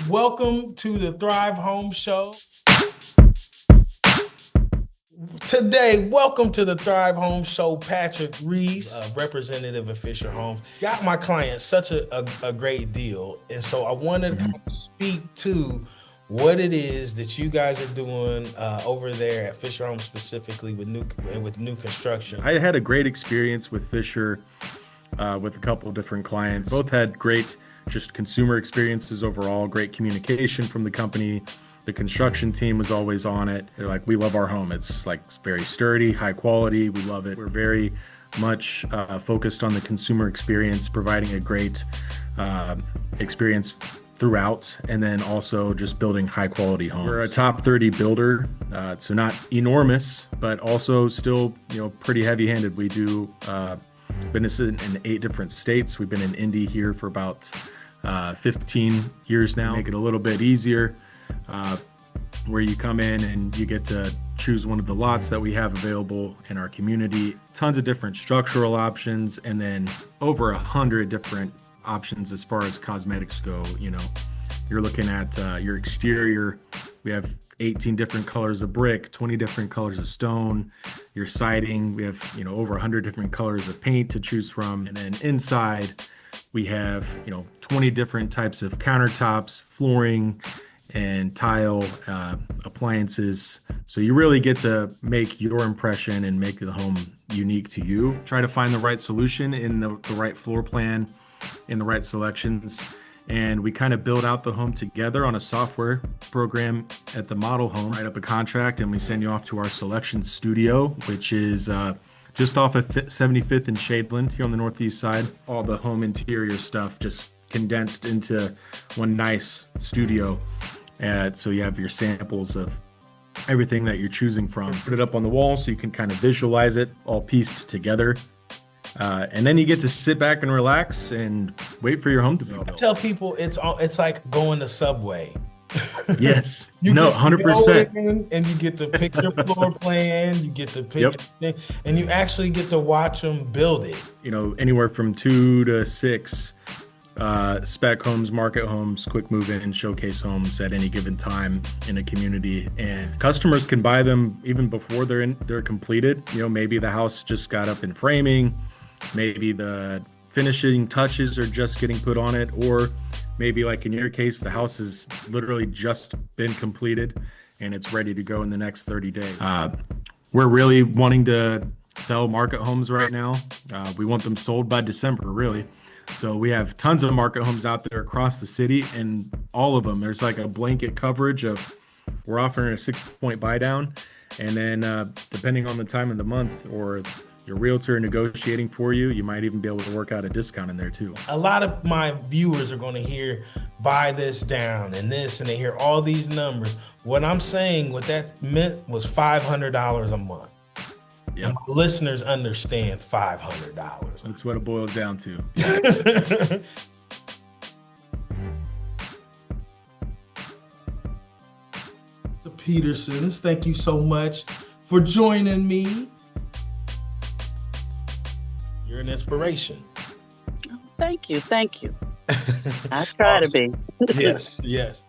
Welcome to the Thrive Home Show. Today, welcome to the Thrive Home Show. Patrick Reese, representative of Fisher Homes, got my client such a great deal. And so I wanted to kind of speak to what it is that you guys are doing over there at Fisher Homes, specifically with new construction. I had a great experience with Fisher with a couple of different clients. Both had great just consumer experiences overall, great communication from the company. The construction team was always on it. They're like, we love our home. It's like very sturdy, high quality. We love it. We're very much focused on the consumer experience, providing a great experience throughout, and then also just building high quality homes. We're a top 30 builder, so not enormous, but also still, pretty heavy handed. We do business in 8 different states. We've been in Indy here for about 15 years now. Make it a little bit easier, where you come in and you get to choose one of the lots that we have available in our community. Tons of different structural options, and then over 100 different options as far as cosmetics go. You're looking at your exterior. We have 18 different colors of brick, 20 different colors of stone. Your siding, we have over 100 different colors of paint to choose from. And then inside, we have 20 different types of countertops, flooring, and tile appliances. So you really get to make your impression and make the home unique to you. Try to find the right solution in the right floor plan, in the right selections. And we kind of build out the home together on a software program at the model home. Write up a contract and we send you off to our selection studio, which is just off of 75th and Shadeland here on the northeast side. All the home interior stuff just condensed into one nice studio. So you have your samples of everything that you're choosing from. Put it up on the wall so you can kind of visualize it all pieced together. And then you get to sit back and relax and wait for your home to be built. I tell people it's like going to Subway. Yes. 100%. And you get to pick your floor plan, you get to pick and you actually get to watch them build it. Anywhere from 2 to 6 spec homes, market homes, quick move-in, showcase homes at any given time in a community, and customers can buy them even before they're completed. Maybe the house just got up in framing, maybe the finishing touches are just getting put on it, or maybe like in your case, the house has literally just been completed and it's ready to go in the next 30 days. We're really wanting to sell market homes right now. We want them sold by December, really. So we have tons of market homes out there across the city, and all of them, there's like a blanket coverage of, we're offering a 6-point buy down. And then depending on the time of the month or your realtor negotiating for you, you might even be able to work out a discount in there too. A lot of my viewers are going to hear buy this down and this, and they hear all these numbers. What I'm saying, what that meant was $500 a month. Yep. And my listeners understand $500. That's what it boils down to. The Petersons, thank you so much for joining me. You're an inspiration. Oh, thank you. I try to be. Yes.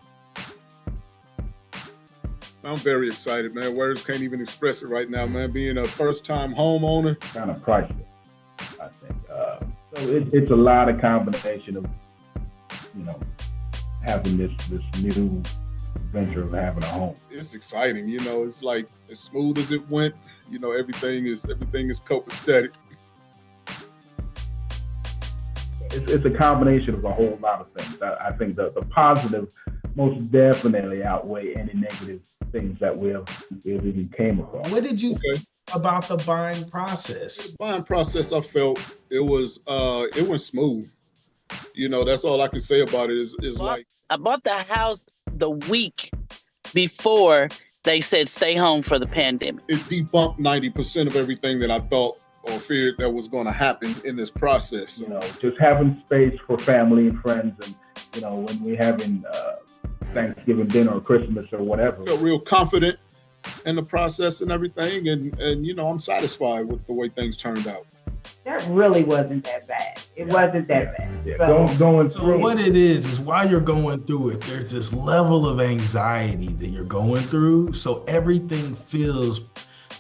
I'm very excited, man. Words can't even express it right now, man. Being a first-time homeowner. Kind of priceless, I think. So it's a lot of combination of, having this new venture of having a home. It's exciting, It's like as smooth as it went. Everything is copacetic. It's a combination of a whole lot of things. I think the positive most definitely outweigh any negative things that we even came across. What did you think about the buying process? The buying process, I felt it went smooth. That's all I can say about it is I bought the house the week before they said stay home for the pandemic. It debunked 90% of everything that I thought or feared that was going to happen in this process. Just having space for family and friends, and when we're having Thanksgiving dinner or Christmas or whatever. I felt real confident in the process and everything, and I'm satisfied with the way things turned out. that really wasn't that bad. It wasn't that bad. Yeah, So, going So through. what it is while you're going through it, there's this level of anxiety that you're going through. So everything feels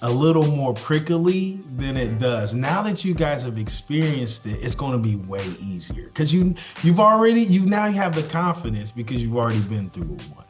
a little more prickly than it does. Now that you guys have experienced it, it's going to be way easier because you now have the confidence because you've already been through it once.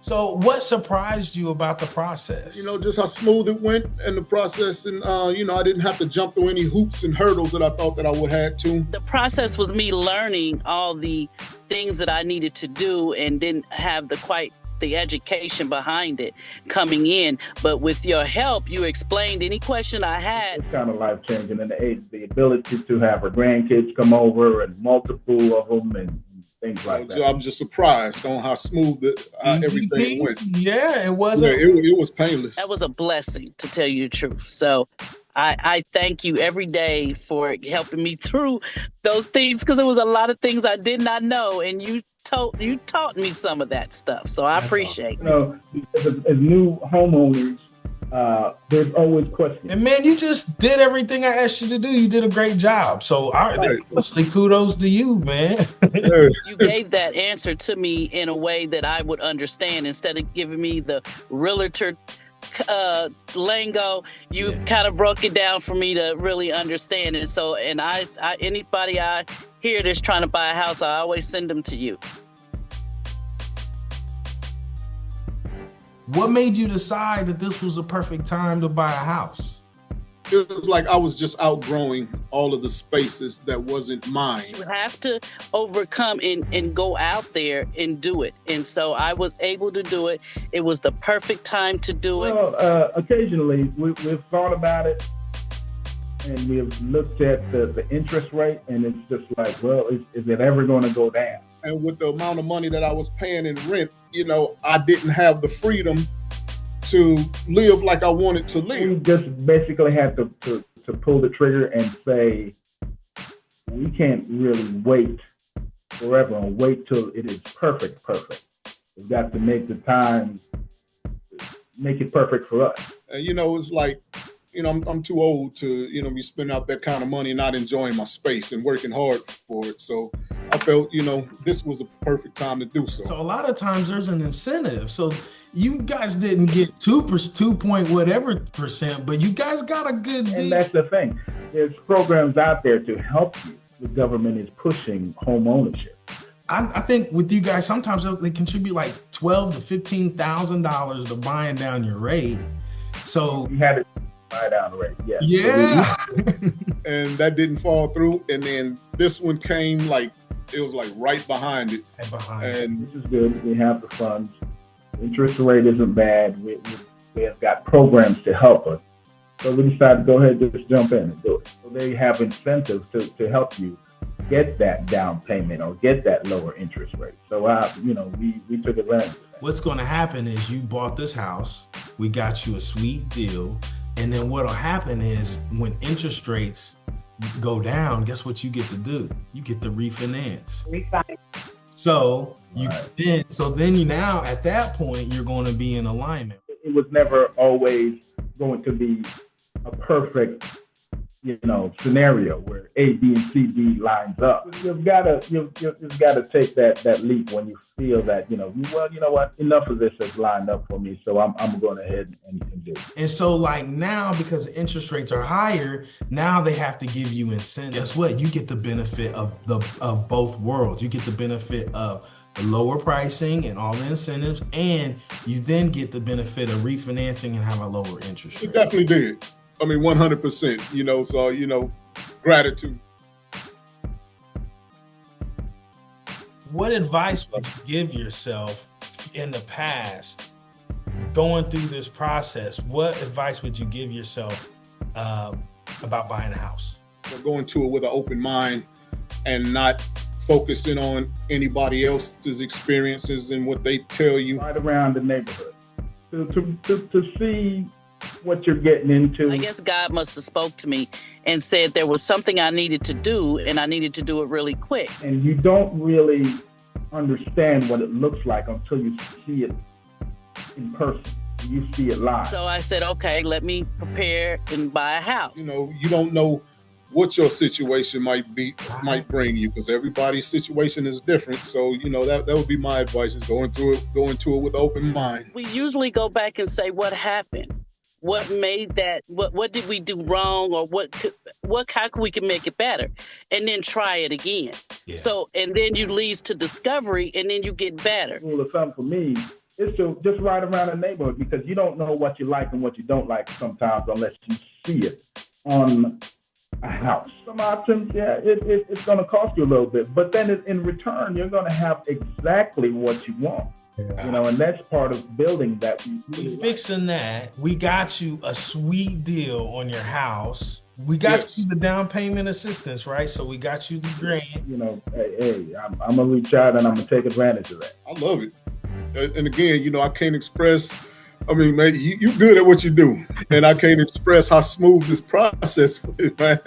So what surprised you about the process? You know, just how smooth it went in the process. And, you know, I didn't have to jump through any hoops and hurdles that I thought that I would have to. The process was me learning all the things that I needed to do and didn't have the education behind it coming in. But with your help, you explained any question I had. It's kind of life-changing, and the ability to have our grandkids come over and multiple of them and things like that. I'm just surprised on how smooth everything went. Yeah, it wasn't. Yeah, it was painless. That was a blessing, to tell you the truth. So I thank you every day for helping me through those things, because there was a lot of things I did not know, and you taught me some of that stuff. So I appreciate it. You know, as new homeowners, there's always questions. And man, you just did everything I asked you to do. You did a great job. So honestly, kudos to you, man. You gave that answer to me in a way that I would understand. Instead of giving me the realtor lingo, you kind of broke it down for me to really understand it. So, and I anybody I hear that's trying to buy a house, I always send them to you. What made you decide that this was a perfect time to buy a house? It was like I was just outgrowing all of the spaces that wasn't mine. You have to overcome and go out there and do it. And so I was able to do it. It was the perfect time to do it. Well, occasionally we've thought about it, and we've looked at the interest rate, and it's just like, well, is it ever going to go down? And with the amount of money that I was paying in rent, you know, I didn't have the freedom to live like I wanted to live. We just basically had to pull the trigger and say, we can't really wait forever and wait till it is perfect. We've got to make the time, make it perfect for us. And, you know, it's like, you know, I'm too old to, you know, be spending out that kind of money and not enjoying my space and working hard for it. So I felt, you know, this was the perfect time to do so. So a lot of times there's an incentive. So you guys didn't get 2 point whatever percent, but you guys got a good deal. And that's the thing. There's programs out there to help you. The government is pushing home ownership. I think with you guys, sometimes they contribute like $12,000 to $15,000 to buying down your rate. So you had to buy down the rate. Yeah. And that didn't fall through. And then this one came like, it was like right behind it. And this is good. We have the funds. Interest rate isn't bad. We have got programs to help us. So we decided to go ahead and just jump in and do it. So they have incentives to help you get that down payment or get that lower interest rate. So, you know, we took advantage of that. What's going to happen is you bought this house. We got you a sweet deal. And then what'll happen is when interest rates go down, guess what you get to do? You get to refinance. So then you now at that point, you're going to be in alignment. It was never always going to be a perfect, you know, scenario where A, B, and C, D lines up. You've got to take that leap when you feel that, you know what, enough of this has lined up for me, so I'm going ahead and do it. And so like now, because interest rates are higher, now they have to give you incentives. Guess what? You get the benefit of both worlds. You get the benefit of the lower pricing and all the incentives, and you then get the benefit of refinancing and have a lower interest rate. It definitely did. I mean, 100%, you know, so, you know, gratitude. What advice would you give yourself in the past going through this process? What advice would you give yourself about buying a house? Going to it with an open mind and not focusing on anybody else's experiences and what they tell you. Right around the neighborhood to see what you're getting into. I guess God must have spoke to me and said there was something I needed to do, and I needed to do it really quick. And you don't really understand what it looks like until you see it in person. You see it live. So I said, okay, let me prepare and buy a house. You know, you don't know what your situation might bring you, because everybody's situation is different. So, you know, that would be my advice, is go into it with an open mind. We usually go back and say, what happened? What made that? What did we do wrong, or how could we can make it better, and then try it again. Yeah. So, and then you leads to discovery, and then you get better. Rule of thumb for me is to just ride around the neighborhood, because you don't know what you like and what you don't like sometimes unless you see it on a house. Some options, yeah, it's going to cost you a little bit, but then in return, you're going to have exactly what you want. Yeah. You know, and that's part of building that. We fixing that. We got you a sweet deal on your house. We got you the down payment assistance, right? So we got you the grant. You know, hey, I'm going to reach out and I'm going to take advantage of that. I love it. And again, you know, I can't express, I mean, man, you good at what you do. And I can't express how smooth this process is, man.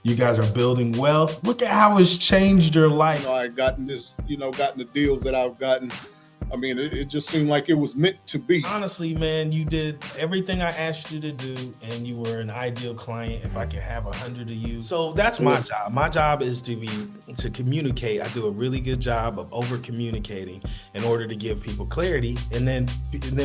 You guys are building wealth. Look at how it's changed your life. You know, I gotten the deals that I've gotten. I mean, it just seemed like it was meant to be. Honestly, man, you did everything I asked you to do, and you were an ideal client if I could have 100 of you. So that's my job. My job is to communicate. I do a really good job of over communicating in order to give people clarity. And then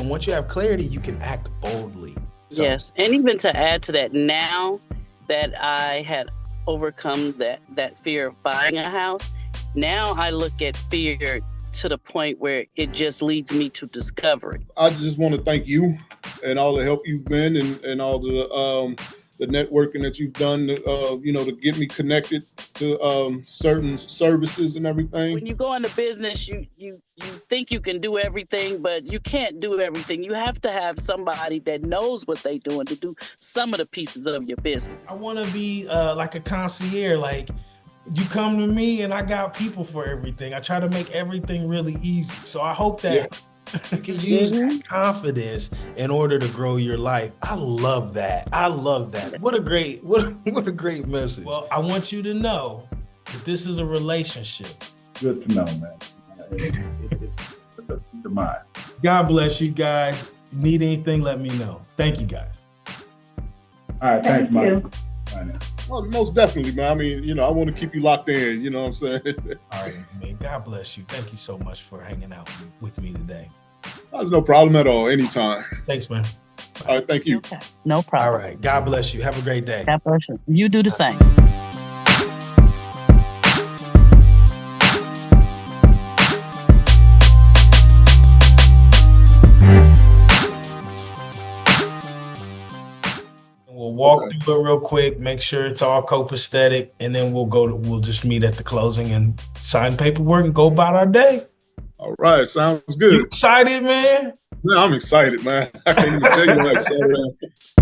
once you have clarity, you can act boldly. So, yes. And even to add to that, now that I had overcome that fear of buying a house, now I look at fear to the point where it just leads me to discovery. I just want to thank you and all the help you've been and all the networking that you've done, to get me connected to certain services and everything. When you go into business, you think you can do everything, but you can't do everything. You have to have somebody that knows what they're doing to do some of the pieces of your business. I want to be like a concierge, like, you come to me and I got people for everything. I try to make everything really easy. So I hope that you can use that confidence in order to grow your life. I love that. What a great message. Well, I want you to know that this is a relationship. Good to know, man. It's a peace of mind. God bless you guys. Need anything, let me know. Thank you, guys. All right, thanks, Mike. Well, most definitely, man. I mean, I want to keep you locked in, you know what I'm saying? All right, man. God bless you. Thank you so much for hanging out with me today. There's no problem at all. Anytime. Thanks, man. All right, thank you. Okay. No problem. All right. God bless you. Have a great day. God bless you. You do the same. We'll walk through it real quick, make sure it's all copacetic, and then we'll just meet at the closing and sign paperwork and go about our day. All right, sounds good. You excited, man? Man, I'm excited, man. I can't even tell you how excited I am.